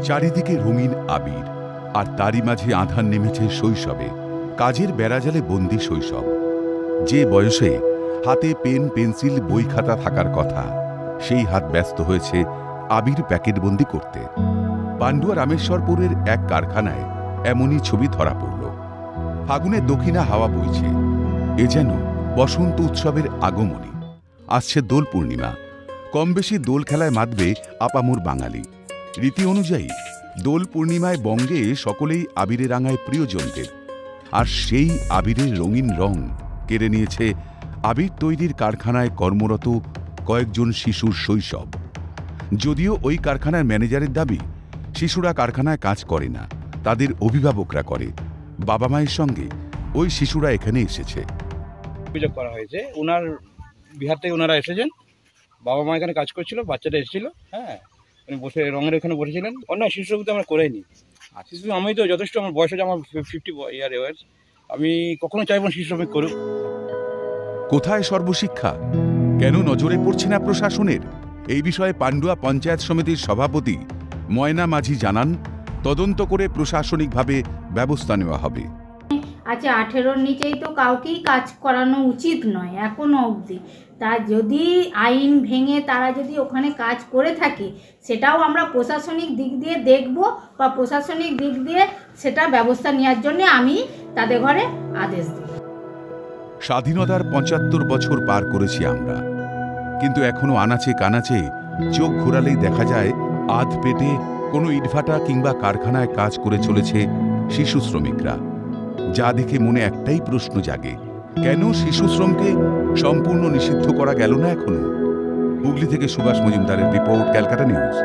চারিদিকে রঙিন আবির, আর তারই মাঝে আঁধার নেমেছে শৈশবে। কাজের বেড়াজালে বন্দি শৈশব, যে বয়সে হাতে পেন পেন্সিল বই খাতা থাকার কথা, সেই হাত ব্যস্ত হয়েছে আবির প্যাকেটবন্দি করতে। পান্ডুয়া রামেশ্বরপুরের এক কারখানায় এমনই ছবি ধরা পড়ল। ফাগুনে দক্ষিণা হাওয়া বইছে, এ যেন বসন্ত উৎসবের আগমনী। আসছে দোল পূর্ণিমা, কম বেশি দোল খেলায় মাতবে আপামোর বাঙালি। রীতি অনুযায়ী দোল পূর্ণিমায় বঙ্গে সকলেই আবিরে রাঙায় প্রিয়জনদের, আর সেই আবিরের রঙিন রং কেড়ে নিয়েছে আবির তৈরির কারখানায় কর্মরত কয়েকজন শিশুর শৈশব। যদিও ওই কারখানার ম্যানেজারের দাবি, শিশুরা কারখানায় কাজ করে না, তাদের অভিভাবকরা করে। বাবা মায়ের সঙ্গে ওই শিশুরা এখানে এসেছে। অভিযোগ করা হয়েছে, ওনার বিহার থেকে ওনারা এসেছেন, বাবা মা এখানে কাজ করছিল, বাচ্চাটা এসেছিল, হ্যাঁ, উনি বসে রঙের ওখানে বসেছিলেন। অন্য শিশু শ্রমিক আমরা করেনি। আর শিশু আমি তো যথেষ্ট, আমার বয়স হচ্ছে আমার 50 ইয়ার্স, আমি কখনো চাইবো শিশু শ্রমিক করুক। কোথায় সর্বশিক্ষা? কেন নজরে পড়ছে না প্রশাসনের? এই বিষয়ে পান্ডুয়া পঞ্চায়েত সমিতির সভাপতি ময়না মাঝি জানান, তদন্ত করে প্রশাসনিকভাবে ব্যবস্থা নেওয়া হবে। আচ্ছা, 18-র নিচেই তো কাউকেই কাজ করানো উচিত নয় এখনো অবধি। তা যদি আইন ভেঙে তারা যদি ওখানে কাজ করে থাকে, সেটাও আমরা প্রশাসনিক দিক দিয়ে দেখব, বা প্রশাসনিক দিক দিয়ে সেটা ব্যবস্থা নেওয়ার জন্য আমি তাদের ঘরে আদেশ দেব। স্বাধীনতার 75 বছর পার করেছি আমরা, কিন্তু এখনো আনাচে কানাচে চোখ ঘোরালেই দেখা যায় আধ পেটে কোনো ইটভাটা কিংবা কারখানায় কাজ করে চলেছে শিশু শ্রমিকরা। যা দেখে মনে একটাই প্রশ্ন জাগে, কেন শিশু শ্রমকে সম্পূর্ণ নিষিদ্ধ করা গেল না এখনো? হুগলি থেকে সুভাষ মজুমদারের রিপোর্ট, ক্যালকাটা নিউজ।